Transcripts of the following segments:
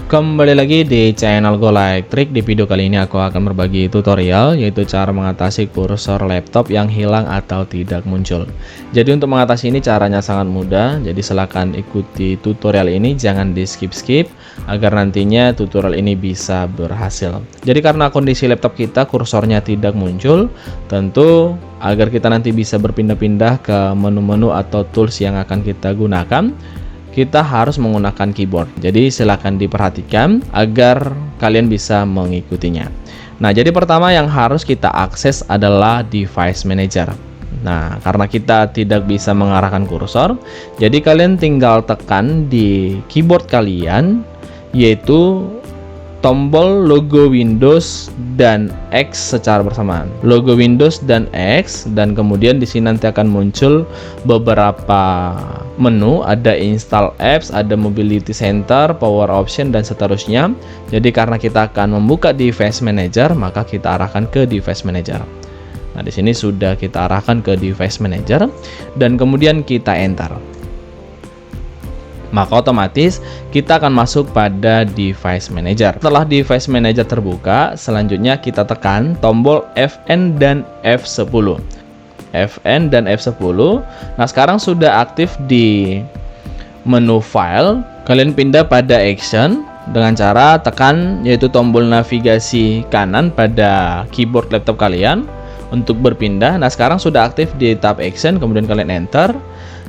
Kembali lagi di channel Go Like Trick. Di video kali ini aku akan berbagi tutorial, yaitu cara mengatasi kursor laptop yang hilang atau tidak muncul. Jadi untuk mengatasi ini caranya sangat mudah. Jadi silahkan ikuti tutorial ini, jangan di skip-skip agar nantinya tutorial ini bisa berhasil. Jadi karena kondisi laptop kita kursornya tidak muncul, tentu agar kita nanti bisa berpindah-pindah ke menu-menu atau tools yang akan kita gunakan, kita harus menggunakan keyboard. Jadi silakan diperhatikan agar kalian bisa mengikutinya. Nah, jadi pertama yang harus kita akses adalah device manager. Nah, karena kita tidak bisa mengarahkan kursor, jadi kalian tinggal tekan di keyboard kalian, yaitu tombol logo Windows dan X secara bersamaan. Logo Windows dan X, dan kemudian di sini nanti akan muncul beberapa menu, ada install apps, ada mobility center, power option, dan seterusnya. Jadi karena kita akan membuka device manager, maka kita arahkan ke device manager. Nah, di sini sudah kita arahkan ke device manager dan kemudian kita enter. Maka otomatis kita akan masuk pada device manager. Setelah device manager terbuka, selanjutnya kita tekan tombol Fn dan F10. Fn dan F10. Nah, sekarang sudah aktif di menu file. Kalian pindah pada action dengan cara tekan yaitu tombol navigasi kanan pada keyboard laptop kalian untuk berpindah. Nah, sekarang sudah aktif di tab action, kemudian kalian enter.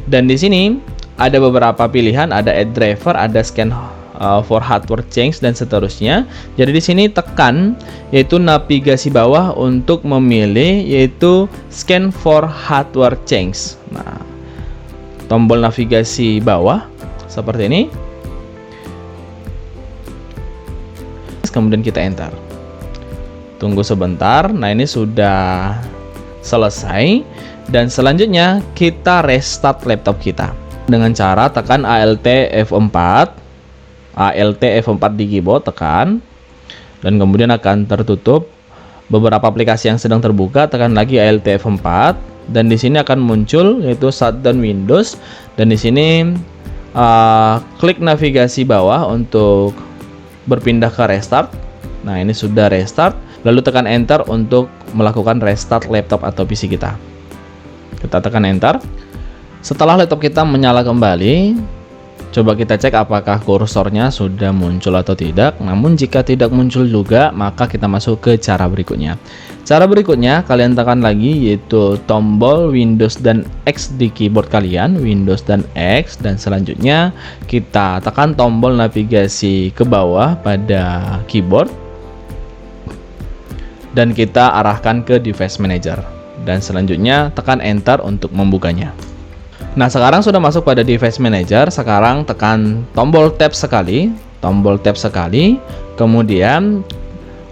Dan di sini ada beberapa pilihan, ada add driver, ada scan for hardware change, dan seterusnya. Jadi di sini tekan yaitu navigasi bawah untuk memilih yaitu scan for hardware change. Nah, tombol navigasi bawah seperti ini. Kemudian kita enter. Tunggu sebentar. Nah, ini sudah selesai, dan selanjutnya kita restart laptop kita dengan cara tekan Alt F4. Alt F4 di keyboard, tekan, dan kemudian akan tertutup beberapa aplikasi yang sedang terbuka. Tekan lagi Alt F4, dan di sini akan muncul yaitu shutdown Windows, dan di sini klik navigasi bawah untuk berpindah ke restart. Nah, ini sudah restart, lalu tekan enter untuk melakukan restart laptop atau PC kita. Kita tekan enter. Setelah laptop kita menyala kembali, coba kita cek apakah kursornya sudah muncul atau tidak. Namun jika tidak muncul juga, maka kita masuk ke cara berikutnya. Cara berikutnya, kalian tekan lagi yaitu tombol Windows dan X di keyboard kalian, Windows dan X, dan selanjutnya kita tekan tombol navigasi ke bawah pada keyboard dan kita arahkan ke device manager, dan selanjutnya tekan enter untuk membukanya. Nah, sekarang sudah masuk pada device manager. Sekarang tekan tombol tab sekali, kemudian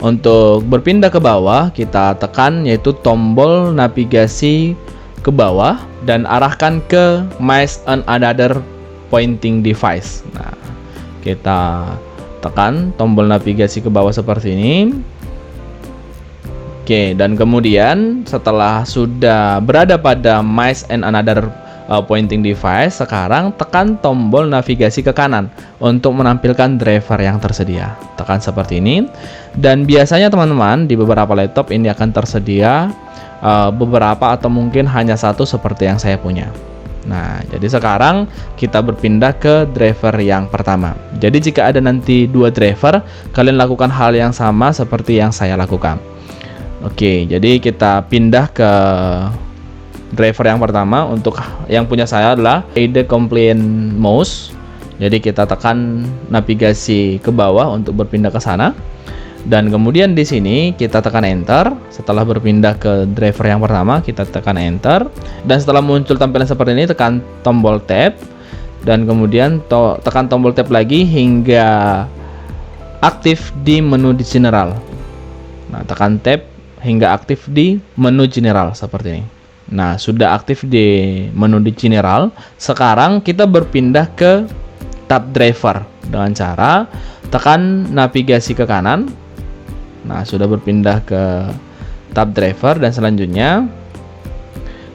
untuk berpindah ke bawah kita tekan yaitu tombol navigasi ke bawah dan arahkan ke Mice on Another Pointing Device. Nah, kita tekan tombol navigasi ke bawah seperti ini. Oke, dan kemudian setelah sudah berada pada Mice and Another Pointing Device, sekarang tekan tombol navigasi ke kanan untuk menampilkan driver yang tersedia. Tekan seperti ini, dan biasanya teman-teman di beberapa laptop ini akan tersedia beberapa atau mungkin hanya satu seperti yang saya punya. Nah, jadi sekarang kita berpindah ke driver yang pertama. Jadi jika ada nanti dua driver, kalian lakukan hal yang sama seperti yang saya lakukan. Oke, jadi kita pindah ke driver yang pertama. Untuk yang punya saya adalah the compliant mouse. Jadi kita tekan navigasi ke bawah untuk berpindah ke sana, dan kemudian di sini kita tekan enter. Setelah berpindah ke driver yang pertama, kita tekan enter, dan setelah muncul tampilan seperti ini, tekan tombol tab, dan kemudian tekan tombol tab lagi hingga aktif di menu di general. Nah, tekan tab hingga aktif di menu general seperti ini. Nah, sudah aktif di menu di general. Sekarang kita berpindah ke tab driver dengan cara tekan navigasi ke kanan. Nah, sudah berpindah ke tab driver, dan selanjutnya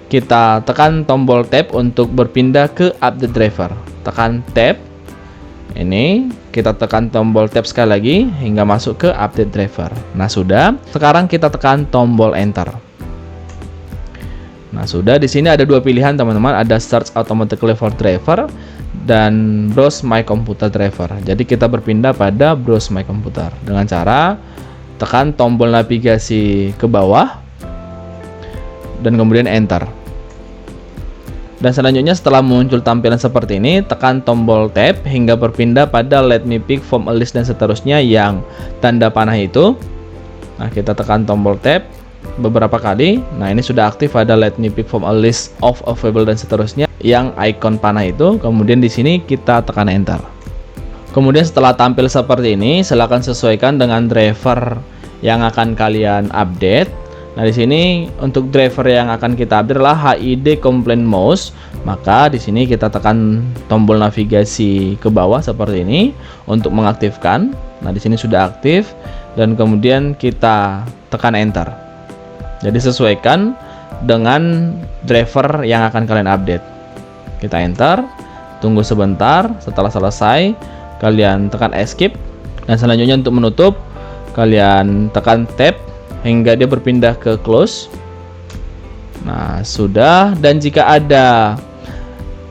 kita tekan tombol tab untuk berpindah ke update driver. Tekan tab, Ini kita tekan tombol tab sekali lagi hingga masuk ke update driver. Nah, sudah. Sekarang kita tekan tombol enter. Nah, sudah. Di sini ada dua pilihan, teman-teman. Ada search automatically for driver dan browse my computer driver. Jadi kita berpindah pada browse my computer dengan cara tekan tombol navigasi ke bawah dan kemudian enter. Dan selanjutnya setelah muncul tampilan seperti ini, tekan tombol tab hingga berpindah pada let me pick from a list dan seterusnya yang tanda panah itu. Nah, kita tekan tombol tab beberapa kali. Nah, ini sudah aktif ada let me pick from a list of available dan seterusnya yang icon panah itu. Kemudian di sini kita tekan enter. Kemudian setelah tampil seperti ini, silakan sesuaikan dengan driver yang akan kalian update. Nah, di sini untuk driver yang akan kita update adalah HID Complaint Mouse. Maka di sini kita tekan tombol navigasi ke bawah seperti ini untuk mengaktifkan. Nah, di sini sudah aktif dan kemudian kita tekan enter. Jadi sesuaikan dengan driver yang akan kalian update. Kita enter, tunggu sebentar. Setelah selesai, kalian tekan escape dan selanjutnya untuk menutup kalian tekan tab hingga dia berpindah ke close. Nah, sudah. Dan jika ada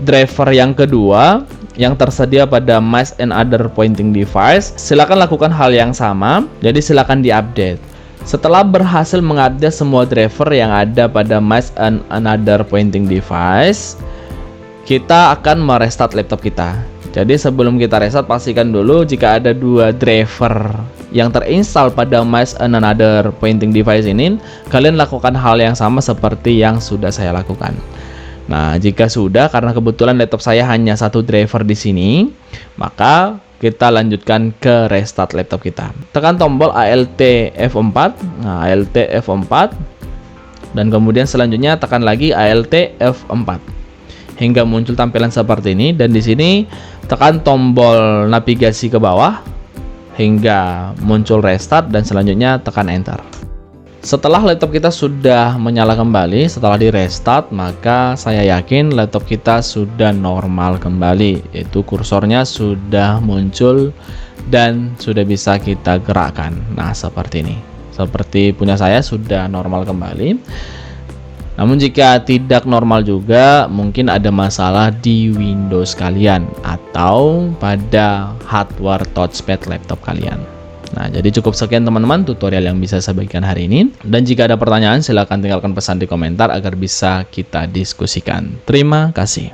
driver yang kedua yang tersedia pada mice and other pointing device, silakan lakukan hal yang sama. Jadi silakan diupdate. Setelah berhasil mengupdate semua driver yang ada pada mice and another pointing device, kita akan merestart laptop kita. Jadi sebelum kita reset, pastikan dulu jika ada dua driver yang terinstall pada mice and another pointing device ini, kalian lakukan hal yang sama seperti yang sudah saya lakukan. Nah, jika sudah, karena kebetulan laptop saya hanya satu driver di sini, maka kita lanjutkan ke restart laptop kita. Tekan tombol Alt F4. Nah, Alt F4 dan kemudian selanjutnya tekan lagi Alt F4 hingga muncul tampilan seperti ini. Dan di sini tekan tombol navigasi ke bawah hingga muncul restart dan selanjutnya tekan enter. Setelah laptop kita sudah menyala kembali setelah di restart, maka saya yakin laptop kita sudah normal kembali, yaitu kursornya sudah muncul dan sudah bisa kita gerakkan. Nah, seperti ini. Seperti punya saya sudah normal kembali. Namun jika tidak normal juga, mungkin ada masalah di Windows kalian atau pada hardware touchpad laptop kalian. Nah, jadi cukup sekian teman-teman tutorial yang bisa saya bagikan hari ini. Dan jika ada pertanyaan, silahkan tinggalkan pesan di komentar agar bisa kita diskusikan. Terima kasih.